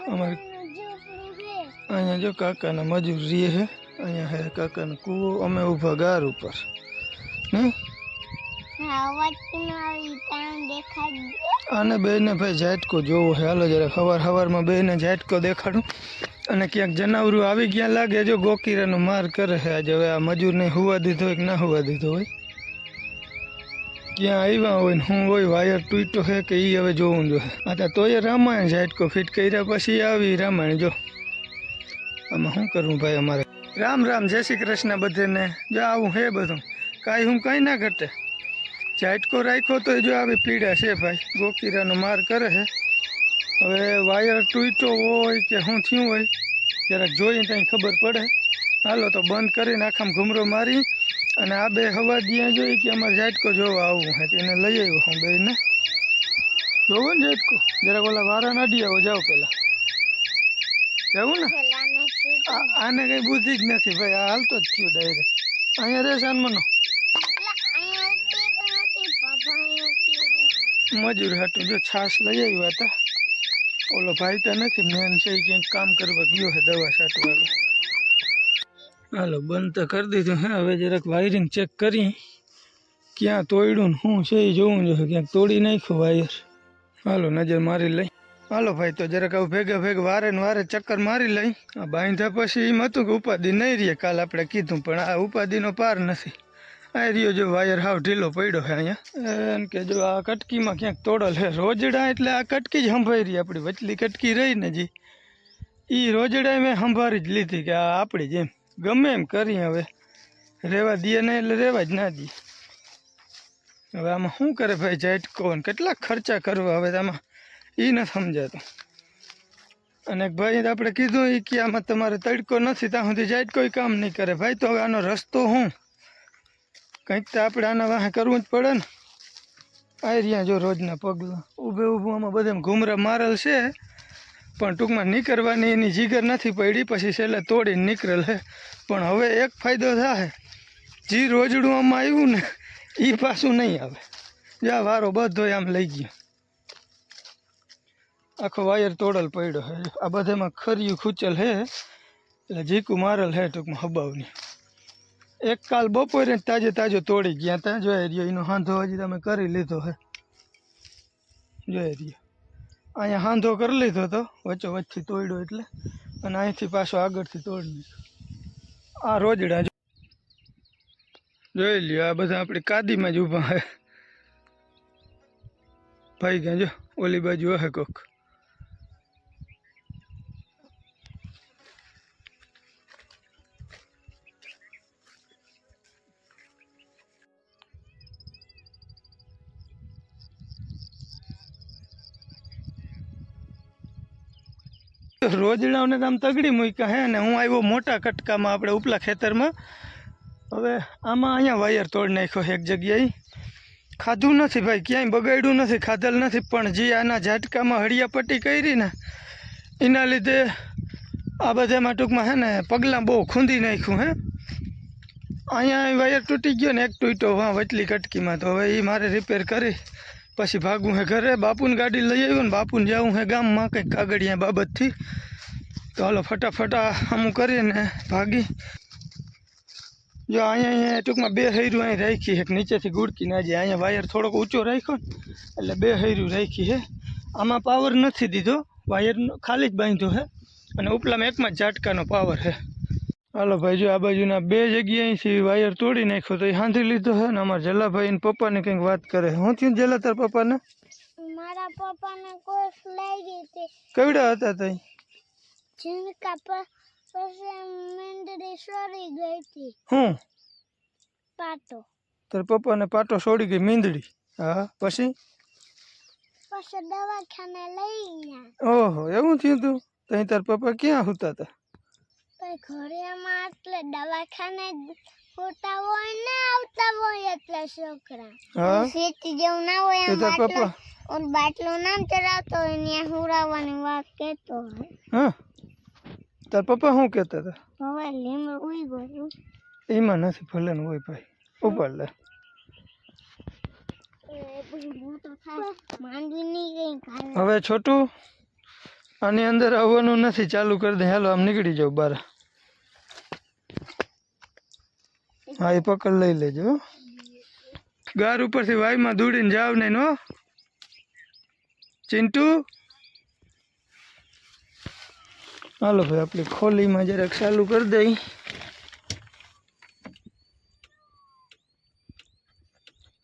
અમારે અહીંયા જો કાકાના મજૂર રીએ હે અહીંયા હે કાકાનો કૂવો અમે ઊભા ગાર ઉપર ને આને બેને ભાઈ ઝાટકો જોવો હે હાલો જરા સવારમાં બેને ઝાટકો દેખાડું અને ક્યાંક જનાવરું આવી ગયા લાગે જો ગોકીરાનો માર કરે છે આજે હવે આ મજૂરને હુવા દીધો હોય કે ના હુવા દીધો હોય ક્યાં આવ્યા હોય ને હું હોય વાયર તૂટ્યો છે કે એ હવે જોવું જોઈએ આ તોય રામાયણ ઝાટકો ફિટ કર્યા પછી આવી રામાયણ જો આમાં શું કરવું ભાઈ અમારે રામ રામ જય શ્રી કૃષ્ણ બધેને જો આવું હે બધું કાંઈ હું કાંઈ ના ઘટે ઝાટકો રાખ્યો તો જો આવી પીડા છે ભાઈ ગોકીરાનો માર કરે છે હવે વાયર તૂટ્યો હોય કે શું થયું હોય જરાક જોઈને ત્યાં ખબર પડે હાલો તો બંધ કરીને આખામાં ઘૂમરો મારી અને આ બે હવા દિયા જોઈ કે અમારે ઝાટકો જોવા આવવું હોય એને લઈ આવ્યો હું બેને જોવો ને ઝાટકો જરાક ઓલા વારા નાડી આવો જાઓ પેલા જવું ને આને કઈ બુદ્ધિ જ નથી ભાઈ આ હાલતો જ થયું ડાયરેક્ટ અહીંયા રે સાનમનો મજૂર હાટું જો છાશ લઈ આવ્યા હતા ઓલો ભાઈ તો નથી મેન છે ક્યાંક કામ કરવા ગયો છે દવા છાંટવા હાલો બંધ તો કરી દીધું હે હવે જરાક વાયરિંગ ચેક કરી ક્યાં તોડ્યું ને શું છે એ જોવું જોઈએ ક્યાંક તોડી નાખ્યું વાયર હાલો નજર મારી લઈ હાલો ભાઈ તો જરાક આવું ભેગા વારે ને વારે ચક્કર મારી લઈ આ બાંધ્યા પછી એમ હતું કે ઉપાધિ નહીં રહીએ કાલ આપણે કીધું પણ આ ઉપાધિનો પાર નથી આ રહ્યો જો વાયર હાવ ઢીલો પડ્યો છે અહીંયા એમ કે જો આ કટકીમાં ક્યાંક તોડલ છે રોજડા એટલે આ કટકી જ સંભાળી રહી આપણી વચલી કટકી રહી ને જી એ રોજડા મેં સંભાળી જ લીધી કે આ આપણી જેમ ગમે એમ કરી હવે રહેવા દઈએ નહીં એટલે રહેવા જ ના દઈએ હવે આમાં શું કરે ભાઈ ઝાટકો કેટલા ખર્ચા કરવા હવે આમાં એ ન સમજાતું અને ભાઈ આપણે કીધું એ કે આમાં તમારે તડકો નથી ત્યાં સુધી ઝાટકો કામ નહીં કરે ભાઈ તો હવે આનો રસ્તો શું કંઈક તો આપણે આના વાહે કરવું જ પડે ને આ રહ્યા જો રોજના પગલાં ઊભું આમાં બધા ઘૂમરા મારેલ છે પણ ટૂંકમાં નીકળવાની એની જીગર નથી પડી પછી છેલ્લે તોડીને નીકળેલ છે પણ હવે એક ફાયદો થાય જે રોજડું આમાં આવ્યું ને એ પાછું નહીં આવે જા વારો બધો આમ લઈ ગયો આખો વાયર તોડલ પડ્યો છે આ બધામાં ખર્યું ખૂચેલ છે એટલે જીકું મારેલ છે ટૂંકમાં હબાવની એક કાલ બપોરે તાજો તોડી ગયા ત્યાં જોઈ રહ્યો એનો હાંધો હજી તમે કરી લીધો હે જોઈ રહ્યો અહીંયા હાંધો કરી લીધો તો વચ્ચોવચ્ચથી તોડ્યો એટલે અને અહીંથી પાછો આગળથી તોડી લીધો આ રોજડા જોઈ લ્યો આ બધા આપણી કાદીમાં જ ઊભા હે ભાઈ ગયા જો ઓલી બાજુ હે કોક રોજડાઓને તો આમ તગડી મૂક્યા હે ને હું આવ્યો મોટા કટકામાં આપણે ઉપલા ખેતરમાં હવે આમાં અહીંયા વાયર તોડી નાખ્યો એક જગ્યાએ ખાધું નથી ભાઈ ક્યાંય બગાડ્યું નથી ખાધેલ નથી પણ જે આના ઝાટકામાં હળિયાપટ્ટી કરી ને એના લીધે આ બધામાં ટૂંકમાં હે ને પગલાં બહુ ખૂંદી નાખ્યું હે અહીંયા વાયર તૂટી ગયો ને એક તૂટ્યો વાં વચલી કટકીમાં તો હવે એ મારે રિપેર કરી પછી ભાગવું હે ઘરે બાપુને ગાડી લઈ આવ્યો ને બાપુને જવું હે ગામમાં કંઈક કાગળિયા બાબતથી તો હાલો ફટાફટ અમુક કરીને ભાગી જો અહીંયા ટૂંકમાં બે હૈરું અહીં રાખી એક નીચેથી ગુડકી ના જાય અહીંયા વાયર થોડોક ઊંચો રાખ્યો ને એટલે બે હૈરું રાખી હે આમાં પાવર નથી દીધો વાયર ખાલી જ બાંધ્યો હે અને ઉપલામાં એકમાં જ ઝાટકાનો પાવર હે હાલો ભાઈ જો આ બાજુના બે જગ્યાએથી વાયર તોડી નાખ્યો તો એ હાંધી લીધો છે ને અમારા જલાભાઈ ને પપ્પાને કંઈક વાત કરે હું થયું જલા તાર પપ્પાને મારા પપ્પાને કોસ લઈ ગઈ હતી કેવડા હતા તઈ જીનકા પછી મીંદડી સોરી ગઈ હતી હું પાટો તાર પપ્પાને પાટો છોડી ગઈ મીંદડી હા પછી દવાખાને લઈ ગયા ઓહો એવું થયું તું તઈ તાર પપ્પા ક્યાં હતા તા ઘરેમાં એટલે દવાખાને હોતા હોય ને આવતા હોય એટલે છોકરા ખેતી જેવું ના હોય એમ પપ્પા ઓન બાટલો નામ ચડાવતો હોય ને હુરાવાની વાત કહેતો હોય હા તાર પપ્પા શું કહેતા હતા હવે હોય લીમડો ઉઈ ગયો એમાં નથી ભલે ને હોય ભાઈ ઉપાડ લે માંડવી ની ગઈ કાલે હવે છોટું આની અંદર આવવાનું નથી ચાલુ કરી દે હાલો આમ નીકળી જાવ બાર હા એ પકડ લઈ લેજો ગાર ઉપરથી વાયમાં દોડીને જાવ નહીં નો ચિંટુ હાલો ભાઈ આપણી ખોલીમાં જરાક ચાલુ કરી દઈ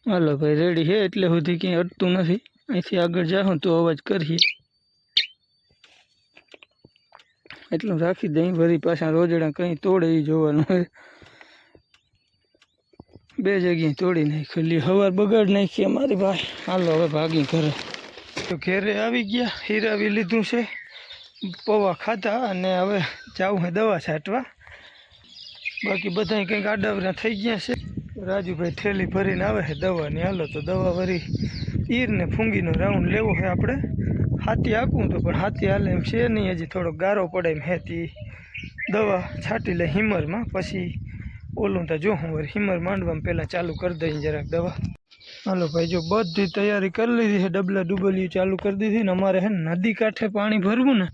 હાલો ભાઈ રેડી છે એટલે સુધી ક્યાંય અટતું નથી અહીંથી આગળ જાઉં તો અવાજ કરીએ એટલું રાખી દઈ વળી પાછા રોજડા કંઈ તોડે એ જોવાનું હોય બે જગ્યાએ તોડી નાખી લી હવાર બગાડ નાખી અમારી ભાઈ હાલો હવે ભાગી ઘરે તો ઘેરે આવી ગયા હીરાવી લીધું છે પૌવા ખાધા અને હવે જાવું છે દવા છાંટવા બાકી બધા કંઈક આડાવરા થઈ ગયા છે રાજુભાઈ થેલી ભરીને આવે છે દવાની હાલો તો દવા વળી ઈર ને ફૂંગીનો રાઉન્ડ લેવો છે આપણે હાથી આંકવું તો પણ હાથી હાલે એમ છે નહીં હજી થોડોક ગારો પડે એમ હેતી દવા છાંટી લે હિમરમાં પછી ઓલું તો જોઉં વળી હિમર માંડવામાં પહેલાં ચાલુ કરી દઈએ જરાક દવા હાલો ભાઈ જો બધી તૈયારી કરી લીધી છે ડબલા ડુબલિયું ચાલુ કરી દીધી ને અમારે છે ને નદી કાંઠે પાણી ભરવું ને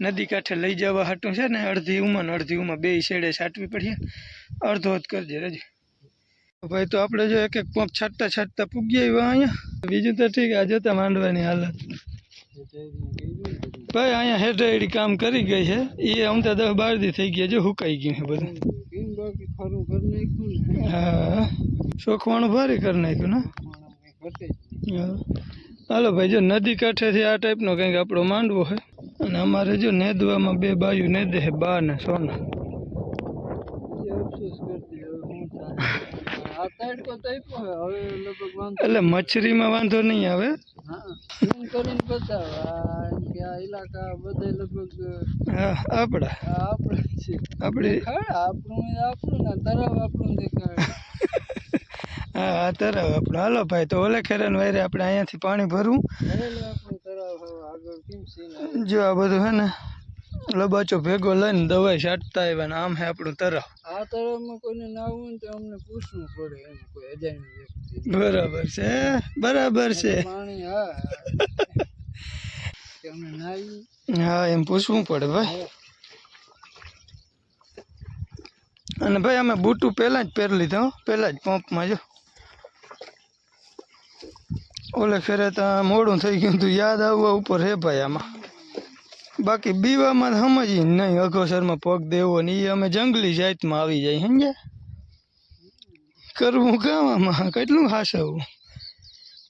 નદી કાંઠે લઈ જવા હાટું છે ને અડધી ઉમાં બે શેડે છાંટવી પડીએ અડધો જ કરજે રજી ભાઈ તો આપણે જો એક એક પંપ છાંટતા પૂગી આવ્યા અહીંયા બીજું તો ઠીક આ જોતા માંડવાની હાલત ભાઈ અહીંયા હેઠળ કામ કરી ગઈ છે એ આમ તો 10-12 દી થઈ ગયા જો હુકાઈ ગયું છે બધું હા શોખવાણું ભારે કરી નાખ્યું ને હાલો ભાઈ જો નદી કાંઠેથી આ ટાઈપનો કંઈક આપણો માંડવો છે અને અમારે જો નેદવામાં બે બાયું નેદે છે બા ને સોના એટલે મચ્છરીમાં વાંધો નહીં આવે હા આપણા હા તરાવ આપણું હાલો ભાઈ તો ઓલે ખેરાન વાયરે આપણે અહીંયાથી પાણી ભરવું જો આ બધું હે ને લબાચો ભેગો લઈને દવાઈ છાંટતા આવ્યા ને આમ હે આપણું તરાવ આ તરાવમાં કોઈને નાવું તો અમને પૂછવું પડે એમ કોઈ અજાણ્યો વ્યક્તિ બરાબર છે પાણી હા એમ પૂછવું પડે ભાઈ અને ભાઈ અમે બૂટું પહેલાં જ પહેરી લીધા પહેલાં જ પંપમાં જો ઓલે ફેરે તો મોડું થઈ ગયું તું યાદ આવવા ઉપર હે ભાઈ આમાં બાકી બીવામાં સમજીએ નહીં અઘોસરમાં પગ દેવો ને એ અમે જંગલી જાતમાં આવી જાય સમજ્યા કરવું કામ આમાં કેટલું હાસવવું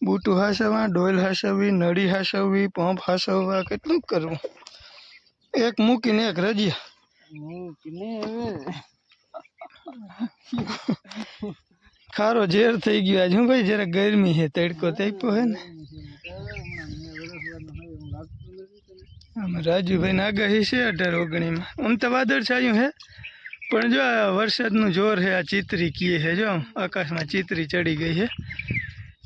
બૂટું હાસવવા ડોલ હાસવવી નળી હાસવવી પંપ હાસવવા કેટલું કરવું એક મૂકીને એક રજ્યા ખારો ઝેર થઈ ગયો આજ હું ભાઈ જરા ગરમી છે તડકો તડકો હે ને આમાં રાજુભાઈ ને આગાહી છે 18-19 આમ તો વાદળ છાયું હે પણ જો આ વરસાદનું જોર છે આ ચિત્રી કીએ છે જો આકાશમાં ચિત્રી ચડી ગઈ છે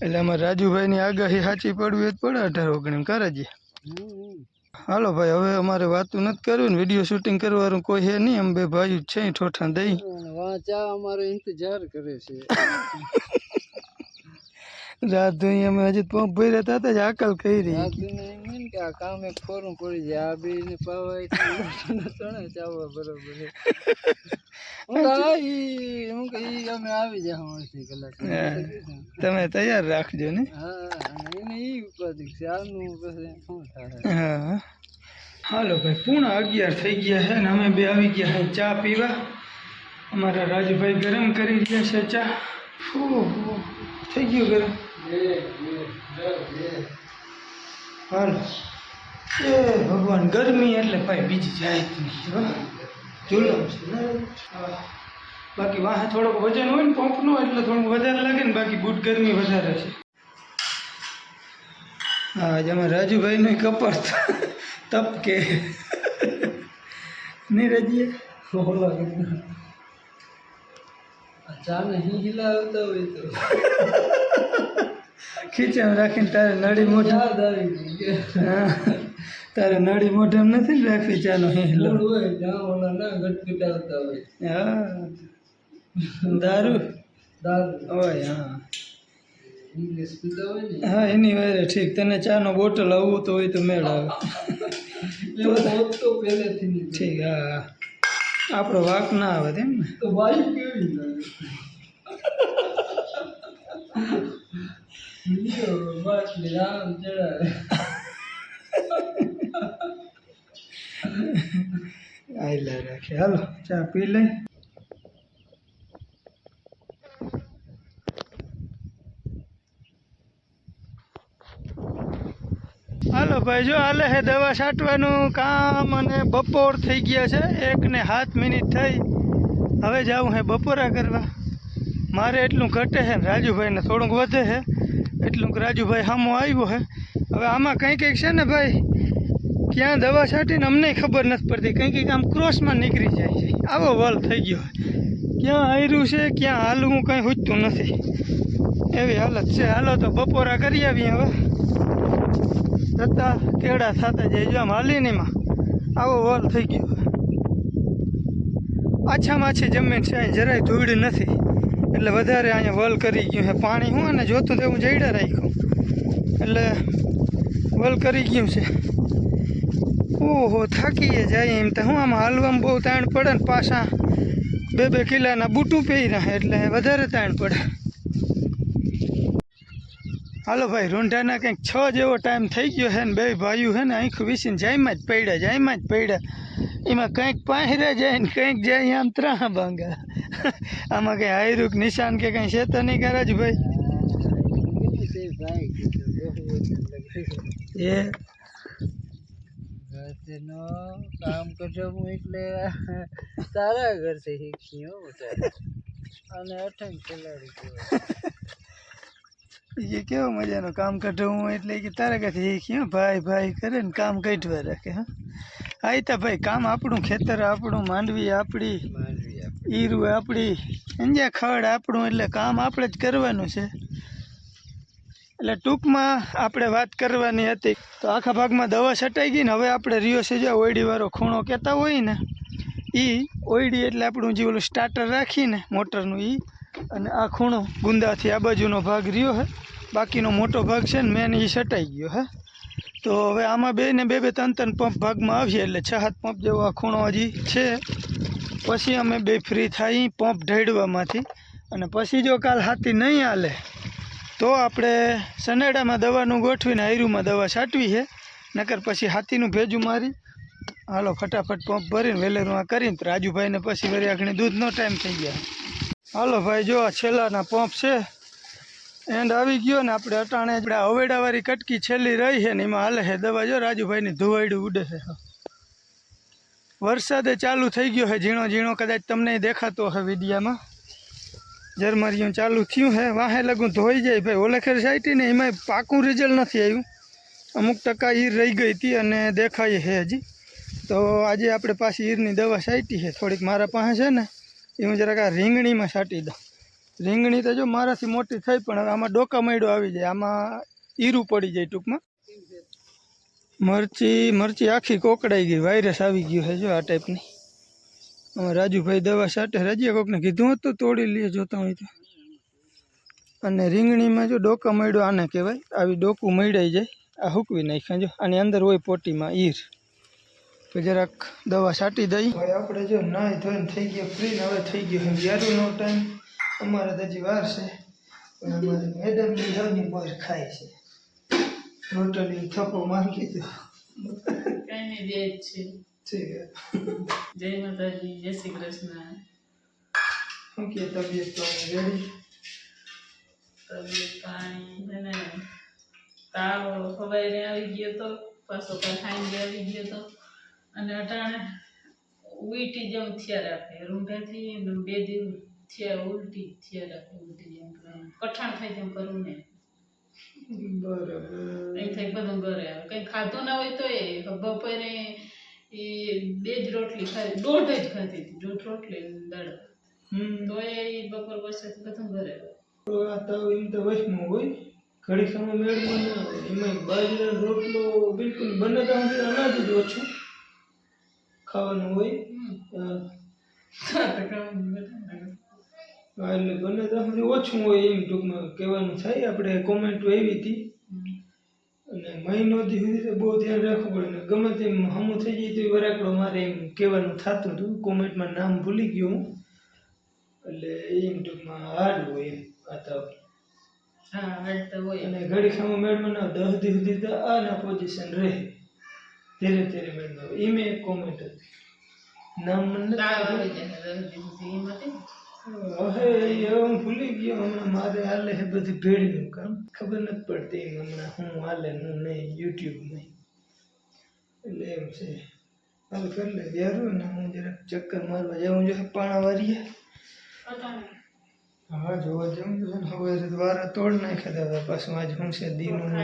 એટલે આમાં રાજુભાઈની આગાહી સાચી પડવી જ પડે 18-19 કરાજીએ હાલો ભાઈ હવે અમારે વાતું નથી કરવું ને વિડીયો શૂટિંગ કરવાનું કોઈ છે નહીં અમે બે ભાઈ છે ઠોઠા દઈ અમારો ઇંતજાર કરે છે રાત અમે હજી પંપ ભર્યા હતા જ આકલ કહી રહી કે આ કામ એક ફોરું પડી જાય આ બે ને પાવાય ચાવવા બરોબર અમે આવી જાય તમે તૈયાર રાખજો ને હા હાલો ભાઈ 11:30 થઈ ગયા છે ને અમે બે આવી ગયા છે ચા પીવા અમારા રાજુભાઈ ગરમ કરી રહ્યા છે ચા થઈ ગયું ગરમ હાલો એ ભગવાન ગરમી એટલે ભાઈ બીજી જાય જ નહીં જુલમ છે બાકી વાહ થોડોક વજન હોય ને પંપનો એટલે થોડુંક વધારે લાગે ને બાકી બૂટ ગરમી વધારે છે હા જ અમે રાજુભાઈનો કપર તપકે નહીં રજીએ ચા નહીં હિલાવતા હોય તો ખીચામાં રાખીને તારે નડી મોઢા તારે નળી મોઢામ નથી ને રાખવી ચાનો હેલો હોય જ્યાં ઓલા ના ગટગટાવતા હોય હા દારૂ હોય હા ઇંગ્લિશ પીતા હોય ને હા એની વારે ઠીક તને ચાનો બોટલ આવવું તો હોય તો મેળ આવે એવું હોત તો પહેલેથી નહીં ઠીક હા આપણો વાક ના આવે તેમ ને તો બાઈક કેવી લાગે બાટલી રામ ચડાવે આયલા રાખે હાલો ચા પી લઈ હાલો ભાઈ જો હાલે હે દવા છાંટવાનું કામ અને બપોર થઈ ગયા છે 1:07 થઈ હવે જાઉં હે બપોરા કરવા મારે એટલું ઘટે છે ને રાજુભાઈને થોડુંક વધે છે એટલું રાજુભાઈ સામો આવ્યો છે હવે આમાં કંઈક છે ને ભાઈ ક્યાં દવા છાંટીને અમને ખબર નથી પડતી કંઈક આમ ક્રોસમાં નીકળી જાય છે આવો વલ થઈ ગયો ક્યાં હાર્યું છે ક્યાં હાલવું કંઈ હુજતું નથી એવી હાલત છે હાલો તો બપોરા કરી આવીએ હવે જતા કેળા થતા જાય જો આમ હાલીનીમાં આવો વલ થઈ ગયો આછામાં આછી જમીન છે અહીં જરાય ધૂળ નથી એટલે વધારે અહીંયા વલ કરી ગયું છે પાણી હું અને જોતું તેવું જઈડા રાખ્યું એટલે વલ કરી ગયું છે ઓહો થાકીએ જાય એમ તો હું આમાં હાલવામાં બહુ તાણ પડે ને પાછા 2 કિલાના બૂટું પહેર્યા એટલે વધારે તાણ પડે હાલો ભાઈ રૂંઢાના કંઈક 6 જેવો ટાઈમ થઈ ગયો છે ને બે ભાઈઓ છે ને આંખું વીસીને જાયમાં જ પડ્યા એમાં કંઈક પહેર્યા જાય ને કંઈક જાય આમ ત્રાહ ભાંગા આમાં કંઈ હાયરું કે નિશાન કે કંઈ છે તો નહીં કરે જ ભાઈ એ ઘરનો કામ કરજો હું એટલે તારા ઘરથી શીખ્યો અને અઠંગ ખેલાડી એ કેવો મજાનું કામ કઢવું એટલે કે તારા કાંથી શીખ્યો ભાઈ કરે ને કામ કઢવા રાખે હા આયતા ભાઈ કામ આપણું ખેતર આપણું માંડવી આપણી ઈરું આપણી અંજા ખડ આપણું એટલે કામ આપણે જ કરવાનું છે એટલે ટૂંકમાં આપણે વાત કરવાની હતી તો આખા ભાગમાં દવા છટાઈ ગઈ ને હવે આપણે રહ્યો છે જો ઓયડીવાળો ખૂણો કહેતા હોય ને એ ઓયડી એટલે આપણું જે ઓલું સ્ટાર્ટર રાખીને મોટરનું એ અને આ ખૂણો ગુંદાથી આ બાજુનો ભાગ રહ્યો છે બાકીનો મોટો ભાગ છે ને મેન એ છટાઈ ગયો હે તો હવે આમાં 2 ને 2-3 પંપ ભાગમાં આવીએ એટલે 6-7 પંપ જેવો આ ખૂણો હજી છે પછી અમે 2 ફ્રી થઈ પંપ ઢેડવામાંથી અને પછી જો કાલ હાથી નહીં હાલે તો આપણે સનેડામાં દવાનું ગોઠવીને આયરુમાં દવા છાંટવી છે નકર પછી હાથીનું ભેજું મારી હાલો ફટાફટ પંપ ભરીને વેલેરું આ કરીને રાજુભાઈને પછી વળી આખણી દૂધનો ટાઈમ થઈ ગયા હાલો ભાઈ જો આ છેલ્લાના પંપ છે એન્ડ આવી ગયો ને આપણે અટાણે આપણે હવેડાવાળી કટકી છેલ્લી રહી છે ને એમાં હાલે છે દવા જો રાજુભાઈની ધોવાયડું ઉડે છે વરસાદે ચાલુ થઈ ગયો છે ઝીણો કદાચ તમને દેખાતો હશે વિડીયામાં ઝરમરિયું ચાલુ થયું છે વાહે લગું ધોઈ જાય ભાઈ ઓલેખેર સાઈટી ને એમાં પાકું રિઝલ્ટ નથી આવ્યું અમુક ટકા ઈર રહી ગઈ હતી અને દેખાય છે હજી તો આજે આપણે પાછી ઈરની દવા છાંટી છે થોડીક મારા પાસે છે ને એ હું જરાક આ રીંગણીમાં છાંટી દઉં રીંગણી તો જો મારાથી મોટી થઈ પણ હવે આમાં ડોકા મયડો આવી જાય આમાં ઈરું પડી જાય ટૂંકમાં મરચી આખી કોકડાઈ ગઈ વાયરસ આવી ગયું છે જો આ ટાઈપની રાજુભાઈ દવા છાંટે રજીએ કોકને કીધું હતું તોડી લઈએ જોતા હોય તો અને રીંગણીમાં જો ડોકા મયડો આને કહેવાય આવી ડોકું મયડાઈ જાય આ હૂકવી નાખ્યા જો આની અંદર હોય પોટીમાં ઈર તો જરાક દવા છાંટી દઈ ભાઈ આપણે જો નાહી ધોઈને થઈ ગયો ફ્રી ને હવે થઈ ગયો વ્યારુનો ટાઈમ અમારે તો હજી વાર છે પણ અમારે મેડમ લીધવની બોર ખાય છે રોટલી થપ્પો મારી દીધો કઈ નહીં દે છે ઠીક જય માતાજી જય શ્રી કૃષ્ણ શું કે તબિયત તો રેડી તબિયત પાણી છે ને તાવ સવારે આવી ગયો તો પાછો સાંજે આવી ગયો તો અને અટાણે ઉલટી જેમ થયા રાખે રૂંઢાથી 2 દિવસ થયા ઉલટી થયા રાખે ઉલટી જેમ કઠાણ થાય તેમ કરવું ને બરાબર એમ થાય બધું ઘરે આવે કંઈ ખાધું ના હોય તો એ બપોરે એ 2 જ રોટલી ખાધી 1.5 જ ખાધી હતી 1.5 રોટલી દાળ તો એ બપોર પછી બધું ઘરે આવે આ તો એમ તો વચમાં હોય ઘડી સામે મેળમાં ના આવે એમાં બાજરાનો રોટલો બિલકુલ બને ત્યાં સુધી અનાજ જ ઓછું ખાવાનું હોય એટલે બને ત્યાં સુધી ઓછું હોય એમ ટૂંકમાં કહેવાનું થાય આપણે કોમેન્ટ આવી હતી અને મહિનો સુધી તો બહુ ધ્યાન રાખવું પડે ને ગમે તેમ હમું થઈ જાય તો એ વરાકડો મારે એમ કહેવાનું થતું હતું કોમેન્ટમાં નામ ભૂલી ગયો હું એટલે એમ ટૂંકમાં હાર્ડ હોય એમ વાતાવરણ અને ઘડી ખામાં મેળમાં ના 10 દી સુધી તો આ ના પોઝિશન રહે ધીરે ધીરે મેળમાં એમાં એક કોમેન્ટ હતી નામ મને હવે હું ભૂલી ગયો હમણાં મારે હાલે છે બધી ભેળનું કામ ખબર નથી પડતી એમ હમણાં હું હાલે હું નહીં યુટ્યુબમાં એટલે એમ છે હાલ કરી લે યારું ને હું જરાક ચક્કર મારવા જાઉં જોઈએ પાણાવારીએ હા જોવા જાઉં છે ને હવે વારા તોડ નાખ્યા હતા પાછું આજ હું છે દીનું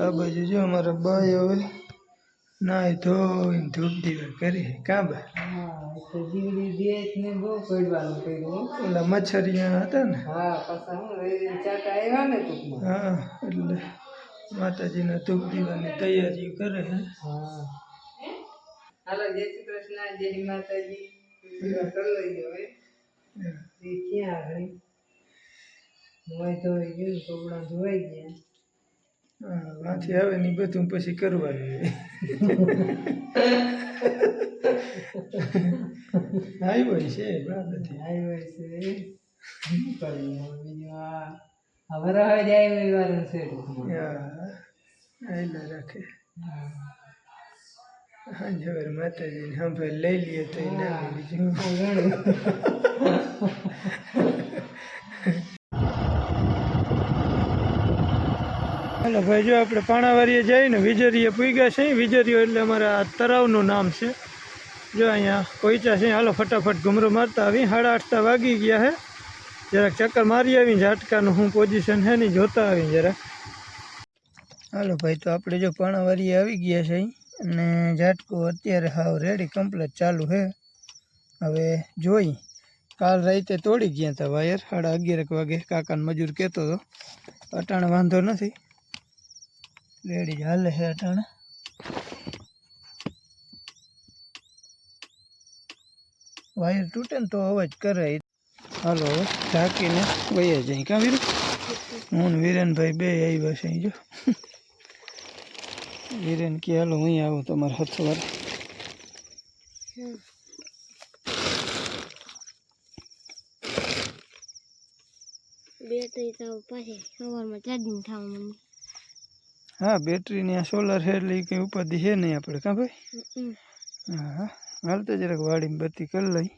આ બાજુ જો અમારા બાઈ હવે નાય ધોઈને ધૂપ દીવા કરી કાં બા તો જીવડી દેત ને બહુ પડવાનું કર્યું ઓલા મચ્છરિયા હતા ને હા પાછા હું રેડી ચાટા આવ્યા ને ટૂંકમાં હા એટલે માતાજીના ધૂપ દીવાની તૈયારીઓ કરે છે હા હાલો જય શ્રી કૃષ્ણ જય માતાજી પૂજા કરી લઈ હવે એ ક્યાં આગળ ધોઈ ધોઈ ગયું કપડાં ધોવાઈ ગયા હા વાંથી આવે ને બધું પછી કરવાનું આવ્યો છે બાબતી આવ્યો છે બીજું આ હવે રહે જાય એવી વાર છે આયલા રાખે હા જવાર માતાજીને સાંભળ લઈ લઈએ તો એ ના બીજું હાલો ભાઈ જો આપણે પાણાવારીએ જઈને વિજરીએ પૂગ્યા છે વિજરીઓ એટલે અમારા તળાવનું નામ છે જો અહીંયા પહોંચ્યા છે હાલો ફટાફટ ઘૂમરો મારતા આવી 8:30 વાગી ગયા છે જરાક ચક્કર મારી આવીને ઝાટકાનું શું પોઝિશન છે ને જોતા આવીને જરાક હાલો ભાઈ તો આપણે જો પાણાવારીએ આવી ગયા છે અને ઝાટકો અત્યારે હાવ રેડી કમ્પ્લીટ ચાલુ છે હવે જોઈ કાલ રાતે તોડી ગયા હતા વાયર 11:30 વાગે કાકાને મજૂર કહેતો હતો અટાણે વાંધો નથી રેડી હાલે છે અટાણે વાયર તૂટે ને તો અવાજ કરે હાલો હવે ઢાંકીને વહી જાય કાં વીર હું ને વીરેનભાઈ બે આવ્યા છે જો વીરેન કે હાલો હું આવું તમારા હથવાર બેટરી તો પાછી સવારમાં ચાર્જિંગ થવા માંડી હા બેટરીની આ સોલાર છે એટલે એ કંઈ ઉપાધિ છે નહીં આપણે કાં ભાઈ હા હા હાલ તો જરાક વાડીમાં બત્તી કરી લઈ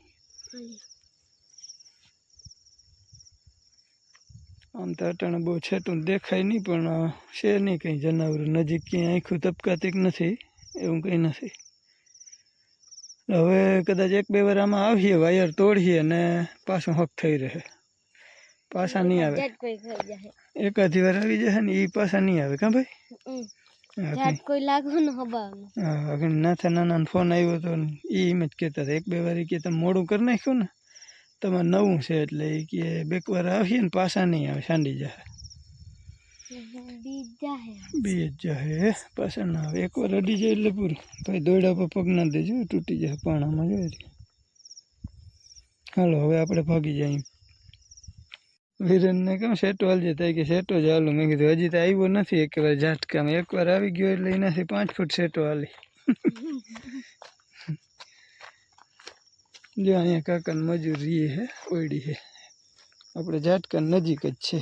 આમ તો અટાણે બહુ છેટું દેખાય નહીં પણ છે નહીં કંઈ જનાવર નજીક ક્યાંય આંખું તપકાતી નથી એવું કંઈ નથી હવે કદાચ 1-2 વાર આમાં આવીએ વાયર તોડીએ અને પાછું હક થઈ રહે પાછા નહીં આવે એકાદી વાર આવી જશે ને એ પાછા નહીં આવે કાં ભાઈ કોઈ લાગવું ન હબાવનું હા નાથા નાના ફોન આવ્યો તો એ એમ જ કહેતા હતા 1-2 વાર કે તમે મોડું કરી નાખ્યું ને તમારે નવું છે એટલે એ કે 2 વાર આવીએ ને પાછા નહીં આવે સાંડી જાય બી જ જાય પાછા ના આવે 1 વાર અડી જાય એટલે પૂરું ભાઈ દોડા પર પગ ના દેજો તૂટી જાય પાણામાં જોઈએ હાલો હવે આપણે ભાગી જાય વીરેનને કેમ સેટો હાલજે થાય કે સેટો જ હાલું મેં કીધું હજી તો આવ્યો નથી એક વાર ઝાટકામાં 1 વાર આવી ગયો એટલે એનાથી 5 ફૂટ સેટો હાલી જો અહીંયા કાકાને મજૂર રહીએ હે ઓયડી છે આપણે ઝાટકા નજીક જ છે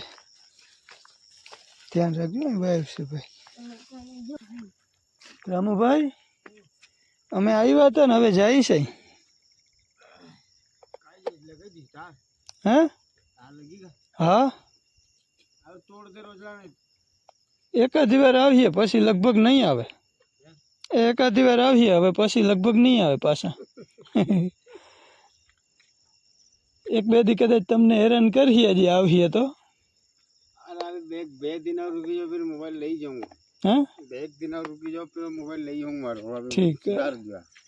ધ્યાન રાખજો ને વાઈફ છે ભાઈ રામુભાઈ અમે આવ્યા હતા ને હવે જાય છે હે હા એકાદી વાર આવીએ પછી લગભગ નહીં આવે એકાદી વાર આવીએ હવે પછી લગભગ નહીં આવે પાછા 1-2 દી કદાચ તમને હેરાન કરીએ હજી આવીએ તો બે दिन और रुकी जाओ फिर मोबाइल ले जाऊंगा हाँ 2 दिन और रुकी जाओ फिर मोबाइल ले जाऊंगा ठीक है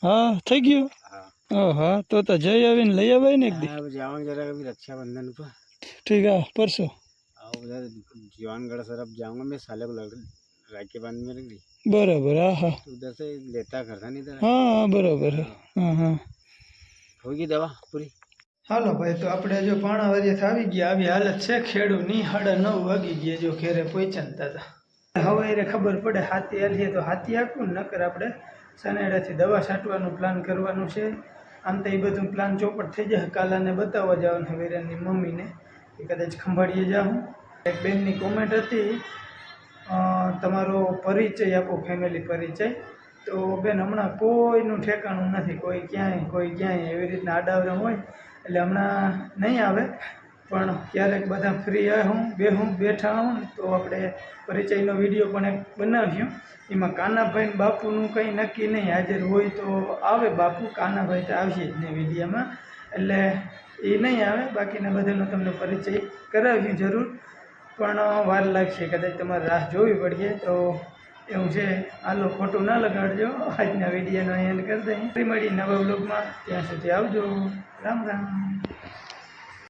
हाँ થઈ ગયું હા હા તો જઈ આવીને લઈ આવાય ને એક દી जाऊंगा जरा अभी रक्षाबंधन पर ठीक है परसों आओ उधर जीवानगढ़ तरफ जाऊंगा मैं, साले को राखी बांध में रख दी, बराबर। हाँ हाँ तो उधर से लेता करता नहीं इधर। हाँ हाँ बराबर। हाँ हाँ होगी दवा पूरी। હાલો ભાઈ, તો આપણે જો પાણાવારિયાથી આવી ગયા. આવી હાલત છે ખેડૂની. 9:30 વાગી ગયા જો ઘેરે પહોંચાતા હતા. હવે એને ખબર પડે હાથી હાલીએ તો હાથી આખું, નકર આપણે સનેડાથી દવા છાંટવાનું પ્લાન કરવાનું છે. આમ તો એ બધું પ્લાન ચોપટ થઈ જાય. કાલાને બતાવવા જવાનું હવે એની મમ્મીને કે કદાચ ખંભાળીએ જાઉં. એક બેનની કોમેન્ટ હતી, તમારો પરિચય આપો, ફેમિલી પરિચય. તો બેન હમણાં કોઈનું ઠેકાણું નથી, કોઈ ક્યાંય એવી રીતના આડાવરા હોય એટલે હમણાં નહીં આવે. પણ ક્યારેક બધા ફ્રી બેઠા હું તો આપણે પરિચયનો વિડીયો પણ એક બનાવ્યો. એમાં કાનાભાઈ ને બાપુનું કંઈ નક્કી નહીં, હાજર હોય તો આવે બાપુ, કાનાભાઈ તો આવશે જ નહીં વિડીયોમાં, એટલે એ નહીં આવે. બાકીના બધાનો તમને પરિચય કરાવ્યું જરૂર, પણ વાર લાગશે, કદાચ તમારે રાહ જોવી પડીએ. તો એવું છે, હાલો ખોટું ના લગાડજો. આજના વિડીયોનો એન્ડ કરી દઈએ. ફરી મળી નવા વ્લોગમાં, ત્યાં સુધી આવજો. રામ રામ.